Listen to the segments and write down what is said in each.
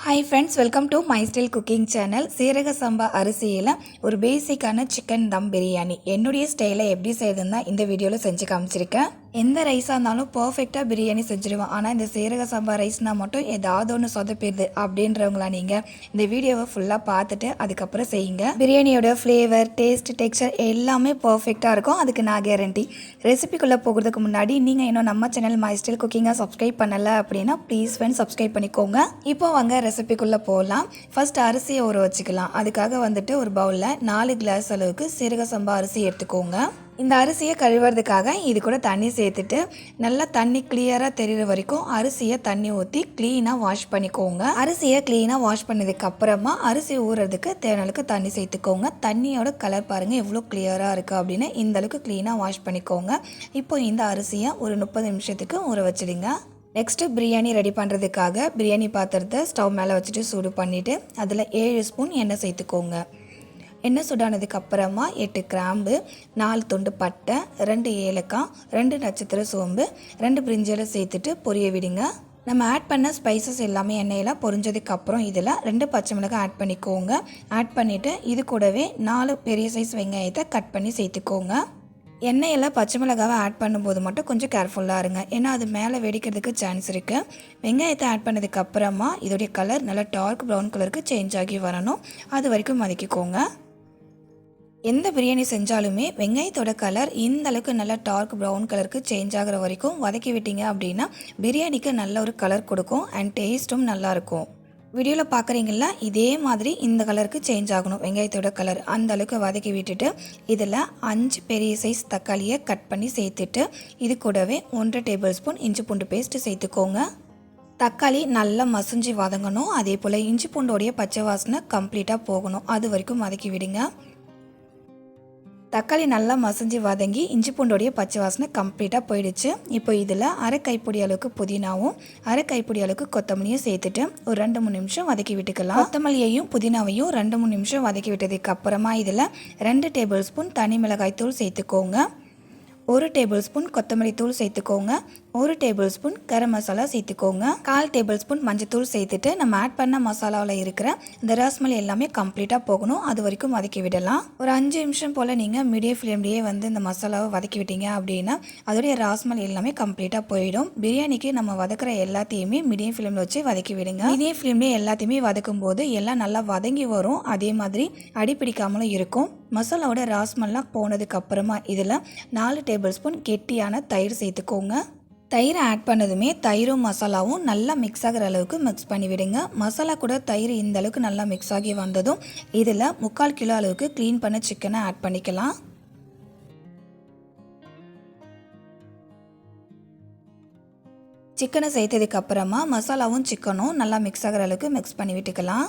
Hi friends, welcome to my style cooking channel. சீரக சம்பா அரிசியில் ஒரு பேசிக்கான சிக்கன் தம் பிரியாணி என்னுடைய ஸ்டைலை எப்படி செய்யுதுன்னா இந்த வீடியோவில் செஞ்சு காமிச்சிருக்கேன். எந்த ரைஸாக இருந்தாலும் பர்ஃபெக்டாக பிரியாணி செஞ்சுருவேன். ஆனால் இந்த சீரக சம்பா ரைஸ்னால் மட்டும் ஏதாவது ஒன்று சொதப்பிடுது அப்படின்றவங்களா நீங்கள் இந்த வீடியோவை ஃபுல்லாக பார்த்துட்டு அதுக்கப்புறம் செய்யுங்க. பிரியாணியோட ஃப்ளேவர், டேஸ்ட், டெக்ஸ்சர் எல்லாமே பர்ஃபெக்டாக இருக்கும். அதுக்கு நான் கேரண்டி. ரெசிபிக்குள்ளே போகிறதுக்கு முன்னாடி நீங்கள் இன்னும் நம்ம சேனல் மை ஸ்டைல் குக்கிங்காக சப்ஸ்கிரைப் பண்ணலை அப்படின்னா ப்ளீஸ் ஃப்ரெண்ட்ஸ் சப்ஸ்கிரைப் பண்ணிக்கோங்க. இப்போ வாங்க ரெசிபிக்குள்ளே போகலாம். ஃபர்ஸ்ட் அரிசியை ஊற வச்சுக்கலாம். அதுக்காக ஒரு பவுலில் 4 கிளாஸ் அளவுக்கு சீரக சம்பா அரிசி எடுத்துக்கோங்க. இந்த அரிசியை கழுவுறதுக்காக இது கூட தண்ணி சேர்த்துட்டு நல்லா தண்ணி கிளியராக தெரிகிற வரைக்கும் அரிசியை தண்ணி ஊற்றி க்ளீனாக வாஷ் பண்ணிக்கோங்க. அரிசியை க்ளீனாக வாஷ் பண்ணதுக்கு அப்புறமா அரிசி ஊறுறதுக்கு தேவையான தண்ணி சேர்த்துக்கோங்க. தண்ணியோட கலர் பாருங்கள் எவ்வளோ கிளியராக இருக்குது அப்படின்னு. இந்த அளவுக்கு க்ளீனாக வாஷ் பண்ணிக்கோங்க. இப்போ இந்த அரிசியை ஒரு 30 நிமிஷத்துக்கு ஊற வச்சுடுங்க. நெக்ஸ்ட்டு பிரியாணி ரெடி பண்ணுறதுக்காக பிரியாணி பாத்திரத்தை ஸ்டவ் மேலே வச்சுட்டு சூடு பண்ணிவிட்டு அதில் 7 ஸ்பூன் எண்ணெய் சேர்த்துக்கோங்க. எண்ணெய் சூடானதுக்கு அப்புறமா 8 கிராம்பு, 4 துண்டு பட்டை, 2 ஏலக்காய், 2 நட்சத்திர சோம்பு, 2 பிரிஞ்சிலை சேர்த்துட்டு பொரிய விடுங்க. நம்ம ஆட் பண்ண ஸ்பைசஸ் எல்லாமே எண்ணெயெல்லாம் பொரிஞ்சதுக்கப்புறம் இதில் 2 பச்சை மிளகாய் ஆட் பண்ணிக்கோங்க. ஆட் பண்ணிவிட்டு இது கூடவே 4 பெரிய சைஸ் வெங்காயத்தை கட் பண்ணி சேர்த்துக்கோங்க. எண்ணெயில் பச்சை மிளகாவை ஆட் பண்ணும்போது மட்டும் கொஞ்சம் கேர்ஃபுல்லாக இருங்க, ஏன்னா அது மேலே வெடிக்கிறதுக்கு சான்ஸ் இருக்குது. வெங்காயத்தை ஆட் பண்ணதுக்கு அப்புறமா இதோடைய கலர் நல்லா டார்க் ப்ரௌன் கலருக்கு சேஞ்ச் ஆகி வரணும். அது வரைக்கும் வதக்கிக்கோங்க. எந்த பிரியாணி செஞ்சாலுமே வெங்காயத்தோட கலர் இந்த அளவுக்கு நல்லா டார்க் ப்ரௌன் கலருக்கு சேஞ்ச் ஆகிற வரைக்கும் வதக்கி விட்டீங்க அப்படின்னா பிரியாணிக்கு நல்ல ஒரு கலர் கொடுக்கும் அண்ட் டேஸ்ட்டும் நல்லாயிருக்கும். வீடியோவில் பார்க்குறீங்களா, இதே மாதிரி இந்த கலருக்கு சேஞ்ச் ஆகணும் வெங்காயத்தோட கலர். அந்த அளவுக்கு வதக்கி விட்டுட்டு இதில் 5 பெரிய சைஸ் தக்காளியை கட் பண்ணி சேர்த்துட்டு இது கூடவே 1 டேபிள் ஸ்பூன் இஞ்சி பூண்டு பேஸ்ட்டு சேர்த்துக்கோங்க. தக்காளி நல்லா மசிஞ்சு வதங்கணும். அதே போல் இஞ்சி பூண்டோடைய பச்சை வாசனை கம்ப்ளீட்டாக போகணும். அது வரைக்கும் வதக்கி விடுங்க. தக்காளி நல்லா மசிஞ்சு வதங்கி இஞ்சி பூண்டோடைய பச்சை வாசனை கம்ப்ளீட்டாக போயிடுச்சு. இப்போ இதில் அரை கைப்பிடி அளவுக்கு புதினாவும் அரை கைப்பிடி அளவுக்கு கொத்தமல்லியும் சேர்த்துட்டு ஒரு 2-3 நிமிஷம் வதக்கி விட்டுக்கலாம். கொத்தமல்லியையும் புதினாவையும் 2-3 நிமிஷம் வதக்கி விட்டதுக்கு அப்புறமா இதில் 2 டேபிள் ஸ்பூன் தனி மிளகாய் தூள் சேர்த்துக்கோங்க. 1 டேபிள் ஸ்பூன் கொத்தமல்லி தூள் சேர்த்துக்கோங்க. 1 டேபிள் ஸ்பூன் கரம் மசாலா சேர்த்துக்கோங்க. 1/4 டேபிள் ஸ்பூன் மஞ்சத்தூள் சேர்த்துட்டு நம்ம ஆட் பண்ண மசாலாவில் இருக்கிற இந்த ரஸ்மல் எல்லாமே கம்ப்ளீட்டாக போகணும். அது வரைக்கும் வதக்கி விடலாம். ஒரு 5 நிமிஷம் போல் நீங்கள் மீடியம் ஃப்ளேம்லேயே இந்த மசாலாவை வதக்கி விட்டீங்க அப்படின்னா அதோடைய ராஸ்மல் எல்லாமே கம்ப்ளீட்டாக போயிடும். பிரியாணிக்கு நம்ம வதக்கிற எல்லாத்தையுமே மீடியம் ஃப்ளேமில் வச்சு வதக்கி விடுங்க. மீடியம் ஃப்ளேம்லேயே எல்லாத்தையுமே வதக்கும் போது எல்லாம் நல்லா வதங்கி வரும். அதே மாதிரி அடிப்பிடிக்காமலும் இருக்கும். மசாலாவோட ராஸ்மல்லாம் போனதுக்கு அப்புறமா இதில் 4 டேபிள் ஸ்பூன் கெட்டியான தயிர் சேர்த்துக்கோங்க. தயிரை ஆட் பண்ணதுமே தயிரும் மசாலாவும் நல்லா மிக்ஸ் ஆகிற அளவுக்கு மிக்ஸ் பண்ணி விடுங்க. மசாலா கூட தயிர் இந்த அளவுக்கு நல்லா மிக்ஸ் ஆகி வந்ததும் இதில் 3/4 கிலோ அளவுக்கு க்ளீன் பண்ண சிக்கனை ஆட் பண்ணிக்கலாம். சிக்கனை சேர்த்ததுக்கு அப்புறமா மசாலாவும் சிக்கனும் நல்லா மிக்ஸ் ஆகிற அளவுக்கு மிக்ஸ் பண்ணி விட்டுக்கலாம்.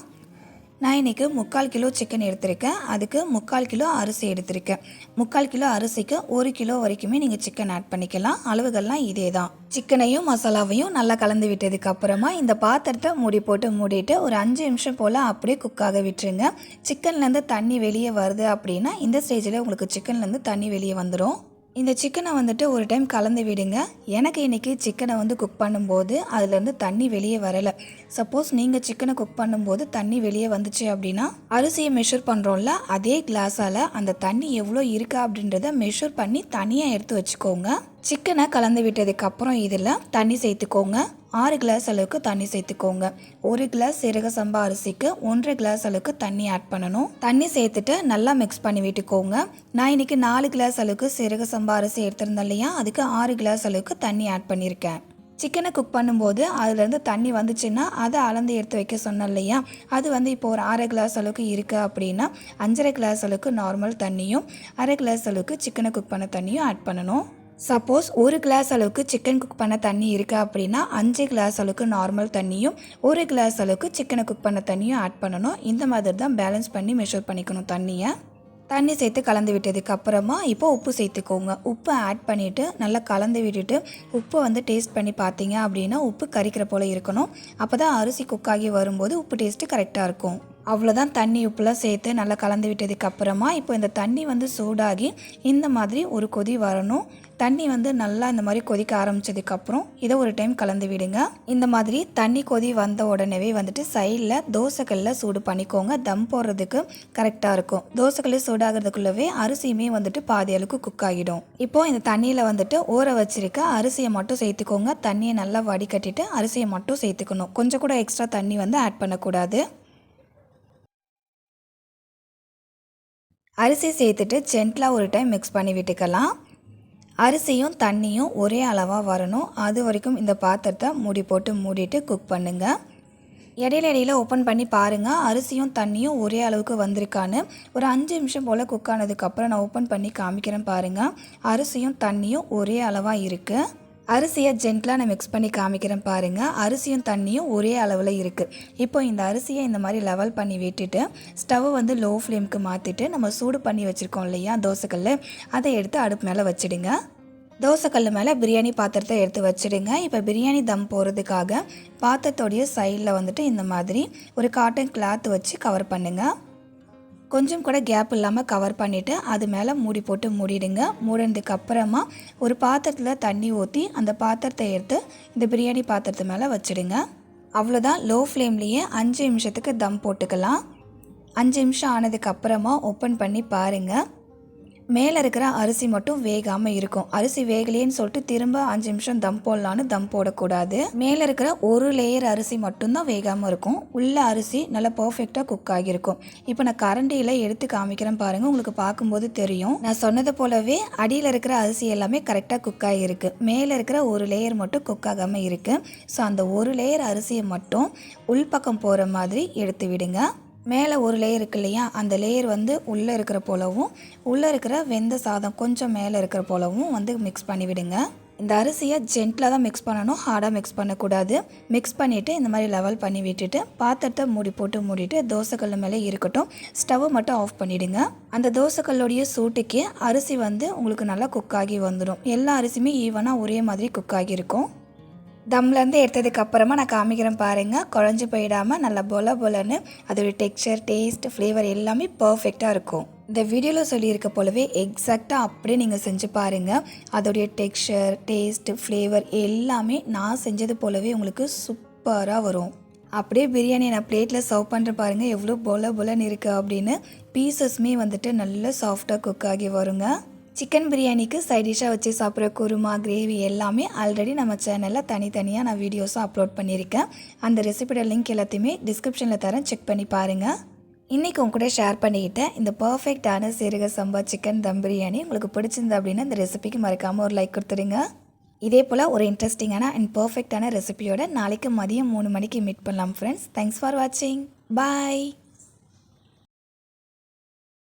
நான் இன்றைக்கி 3/4 கிலோ சிக்கன் எடுத்திருக்கேன். அதுக்கு 3/4 கிலோ அரிசி எடுத்திருக்கேன். 3/4 கிலோ அரிசிக்கு 1 கிலோ வரைக்குமே நீங்கள் சிக்கன் ஆட் பண்ணிக்கலாம். அளவுகள்லாம் இதே தான். சிக்கனையும் மசாலாவையும் நல்லா கலந்து விட்டதுக்கு அப்புறமா இந்த பாத்திரத்தை மூடிட்டு ஒரு 5 நிமிஷம் போல் அப்படியே குக்காக விட்டுருங்க. சிக்கன்லேருந்து தண்ணி வெளியே வருது அப்படின்னா இந்த ஸ்டேஜில் உங்களுக்கு சிக்கன்லேருந்து தண்ணி வெளியே வந்துடும். இந்த சிக்கனை ஒரு டைம் கலந்து விடுங்க. எனக்கு இன்றைக்கி சிக்கனை குக் பண்ணும்போது அதுலேருந்து தண்ணி வெளியே வரலை. சப்போஸ் நீங்கள் சிக்கனை குக் பண்ணும்போது தண்ணி வெளியே வந்துச்சு அப்படின்னா அரிசியை மெஷர் பண்ணுறோம்ல, அதே கிளாஸால் அந்த தண்ணி எவ்வளோ இருக்கா அப்படின்றத மெஷர் பண்ணி தனியாக எடுத்து வச்சுக்கோங்க. சிக்கனை கலந்து விட்டதுக்கப்புறம் இதில் தண்ணி சேர்த்துக்கோங்க. 6 கிளாஸ் அளவுக்கு தண்ணி சேர்த்துக்கோங்க. 1 கிளாஸ் சீரக சம்பா அரிசிக்கு 1.5 கிளாஸ் அளவுக்கு தண்ணி ஆட் பண்ணணும். தண்ணி சேர்த்துட்டு நல்லா மிக்ஸ் பண்ணி விட்டுக்கோங்க. நான் இன்றைக்கி 4 கிளாஸ் அளவுக்கு சீரக சம்பா அரிசி எடுத்திருந்தேன் இல்லையா, அதுக்கு 6 கிளாஸ் அளவுக்கு தண்ணி ஆட் பண்ணியிருக்கேன். சிக்கனை குக் பண்ணும்போது அதுலேருந்து தண்ணி வந்துச்சுன்னா அதை அளந்து எடுத்து வைக்க சொன்னேன் இல்லையா, அது இப்போ ஒரு 1/2 கிளாஸ் அளவுக்கு இருக்குது அப்படின்னா 5.5 கிளாஸ் அளவுக்கு நார்மல் தண்ணியும் 1/2 கிளாஸ் அளவுக்கு சிக்கனை குக் பண்ண தண்ணியும் ஆட் பண்ணணும். சப்போஸ் 1 கிளாஸ் அளவுக்கு சிக்கன் குக் பண்ண தண்ணி இருக்குது அப்படின்னா 5 கிளாஸ் அளவுக்கு நார்மல் தண்ணியும் 1 கிளாஸ் அளவுக்கு சிக்கனை குக் பண்ண தண்ணியும் ஆட் பண்ணணும். இந்த மாதிரி தான் பேலன்ஸ் பண்ணி மெஷர் பண்ணிக்கணும் தண்ணியை. தண்ணி சேர்த்து கலந்து விட்டதுக்கு அப்புறமா இப்போ உப்பு சேர்த்துக்கோங்க. உப்பு ஆட் பண்ணிவிட்டு நல்லா கலந்து விட்டுட்டு உப்பு டேஸ்ட் பண்ணி பார்த்தீங்க அப்படின்னா உப்பு கரிக்கிற போல் இருக்கணும். அப்போ தான் அரிசி குக்காகி வரும்போது உப்பு டேஸ்ட்டு கரெக்டாக இருக்கும். அவ்வளோதான். தண்ணி உப்புலாம் சேர்த்து நல்லா கலந்து விட்டதுக்கு அப்புறமா இப்போ இந்த தண்ணி சூடாகி இந்த மாதிரி ஒரு கொதி வரணும். தண்ணி வந்து நல்லா இந்த மாதிரி கொதிக்க ஆரம்பித்ததுக்கப்புறம் இதை ஒரு டைம் கலந்து விடுங்க. இந்த மாதிரி தண்ணி கொதி வந்த உடனே வந்துட்டு சைடில் தோசைக்கல்ல சூடு பண்ணிக்கோங்க. தம் போடுறதுக்கு கரெக்டாக இருக்கும். தோசைக்கல் சூடாகிறதுக்குள்ளவே அரிசியுமே வந்துட்டு பாதி அளவுக்கு குக் ஆகிடும். இப்போது இந்த தண்ணியில் வந்துட்டு ஊற வச்சிருக்க அரிசியை மட்டும் சேர்த்துக்கோங்க. தண்ணியை நல்லா வடிகட்டிட்டு அரிசியை மட்டும் சேர்த்துக்கணும். கொஞ்சம் கூட எக்ஸ்ட்ரா தண்ணி வந்து ஆட் பண்ணக்கூடாது. அரிசி சேர்த்துட்டு ஜென்டலாக ஒரு டைம் மிக்ஸ் பண்ணி விட்டுக்கலாம். அரிசியும் தண்ணியும் ஒரே அளவாக வரணும். அது வரைக்கும் இந்த பாத்திரத்தை மூடிட்டு குக் பண்ணுங்கள். இடையில ஓப்பன் பண்ணி பாருங்கள், அரிசியும் தண்ணியும் ஒரே அளவுக்கு வந்திருக்கான்னு. ஒரு 5 நிமிஷம் போல் குக் ஆனதுக்கப்புறம் நான் ஓப்பன் பண்ணி காமிக்கிறேன் பாருங்கள். அரிசியும் தண்ணியும் ஒரே அளவாக இருக்குது. அரிசியை ஜென்டலாக நான் மிக்ஸ் பண்ணி காமிக்கிறேன் பாருங்கள். அரிசியும் தண்ணியும் ஒரே அளவில் இருக்குது. இப்போ இந்த அரிசியை இந்த மாதிரி லெவல் பண்ணி விட்டுட்டு ஸ்டவ்வை வந்து லோ ஃப்ளேமுக்கு மாற்றிட்டு நம்ம சூடு பண்ணி வச்சுருக்கோம் இல்லையா தோசைக்கல், அதை எடுத்து அடுப்பு மேலே வச்சுடுங்க. தோசைக்கல் மேலே பிரியாணி பாத்திரத்தை எடுத்து வச்சுடுங்க. இப்போ பிரியாணி தம் போகிறதுக்காக பாத்திரத்தோடைய சைடில் வந்துட்டு இந்த மாதிரி ஒரு காட்டன் கிளாத் வச்சு கவர் பண்ணுங்கள். கொஞ்சம் கூட கேப் இல்லாமல் கவர் பண்ணிவிட்டு அது மேலே மூடிடுங்க. மூடினதுக்கு அப்புறமா ஒரு பாத்திரத்தில் தண்ணி ஊற்றி அந்த பாத்திரத்தை எடுத்து இந்த பிரியாணி பாத்திரத்து மேலே வச்சுடுங்க. அவ்வளோதான். லோ ஃப்ளேம்லேயே 5 நிமிஷத்துக்கு தம் போட்டுக்கலாம். 5 நிமிஷம் ஆனதுக்கப்புறமா ஓப்பன் பண்ணி பாருங்கள். மேலே இருக்கிற அரிசி மட்டும் வேகாமல் இருக்கும். அரிசி வேகலேன்னு சொல்லிட்டு திரும்ப 5 நிமிஷம் தம் போடலான்னு தம் போடக்கூடாது. மேலே இருக்கிற ஒரு லேயர் அரிசி மட்டும்தான் வேகாமல் இருக்கும். உள்ள அரிசி நல்லா பர்ஃபெக்டாக குக் ஆகியிருக்கும். இப்போ நான் கரண்டியில் எடுத்து காமிக்கிறேன் பாருங்கள், உங்களுக்கு பார்க்கும்போது தெரியும். நான் சொன்னது போலவே அடியில் இருக்கிற அரிசி எல்லாமே கரெக்டாக குக் ஆகியிருக்கு. மேலே இருக்கிற ஒரு லேயர் மட்டும் குக் ஆகாமல் இருக்குது. ஸோ அந்த ஒரு லேயர் அரிசியை மட்டும் உள்பக்கம் போகிற மாதிரி எடுத்து விடுங்க. மேலே ஒரு லேயர் இருக்கு இல்லையா, அந்த லேயர் வந்து உள்ளே இருக்கிற போலவும் உள்ளே இருக்கிற வெந்த சாதம் கொஞ்சம் மேலே இருக்கிற போலவும் வந்து மிக்ஸ் பண்ணிவிடுங்க. இந்த அரிசியை ஜென்டிலாக தான் மிக்ஸ் பண்ணணும், ஹார்டாக மிக்ஸ் பண்ணக்கூடாது. மிக்ஸ் பண்ணிவிட்டு இந்த மாதிரி லெவல் பண்ணி விட்டுட்டு பாத்திரத்தை மூடிட்டு தோசைக்கல் மேலே இருக்கட்டும். ஸ்டவ்வை மட்டும் ஆஃப் பண்ணிவிடுங்க. அந்த தோசைக்கல்லுடைய சூட்டுக்கே அரிசி வந்து உங்களுக்கு நல்லா குக் ஆகி வந்துடும். எல்லா அரிசியுமே ஈவனாக ஒரே மாதிரி குக் ஆகியிருக்கும். தம்லேருந்து எடுத்ததுக்கு அப்புறமா நான் காமிக்கிறேன் பாருங்கள். குழஞ்சி போயிடாமல் நல்லா பொலன்னு அதோடைய டெக்ஸ்சர், டேஸ்ட், ஃப்ளேவர் எல்லாமே பர்ஃபெக்டாக இருக்கும். இந்த வீடியோவில் சொல்லியிருக்க போலவே எக்ஸாக்டாக அப்படியே நீங்கள் செஞ்சு பாருங்கள். அதோடைய டெக்ஸ்சர், டேஸ்ட், ஃப்ளேவர் எல்லாமே நான் செஞ்சது போலவே உங்களுக்கு சூப்பராக வரும். அப்படியே பிரியாணி நான் பிளேட்டில் சர்வ் பண்ணுற பாருங்கள் எவ்வளோ பொலன்னு இருக்குது அப்படின்னு. பீசஸ்மே வந்துட்டு நல்லா சாஃப்டாக குக் ஆகி வருங்க. சிக்கன் பிரியாணிக்கு சைட் டிஷ்ஷாக வச்சு சாப்பிட்ற குருமா, கிரேவி எல்லாமே ஆல்ரெடி நம்ம சேனலில் தனித்தனியாக நான் வீடியோஸும் அப்லோட் பண்ணியிருக்கேன். அந்த ரெசிபியோட லிங்க் எல்லாத்தையுமே டிஸ்கிரிப்ஷனில் தரேன், செக் பண்ணி பாருங்கள். இன்றைக்கி உங்க கூட ஷேர் பண்ணிக்கிட்டேன் இந்த பர்ஃபெக்டான சீரக சம்பா சிக்கன் தம் பிரியாணி உங்களுக்கு பிடிச்சிருந்தா அப்படின்னா இந்த ரெசிபிக்கு மறக்காமல் ஒரு லைக் கொடுத்துருங்க. இதே போல் ஒரு இன்ட்ரெஸ்டிங்கான அண்ட் பர்ஃபெக்டான ரெசிபியோட நாளைக்கு மதியம் 3 மணிக்கு மீட் பண்ணலாம் ஃப்ரெண்ட்ஸ். தேங்க்ஸ் ஃபார் வாட்சிங். பாய்.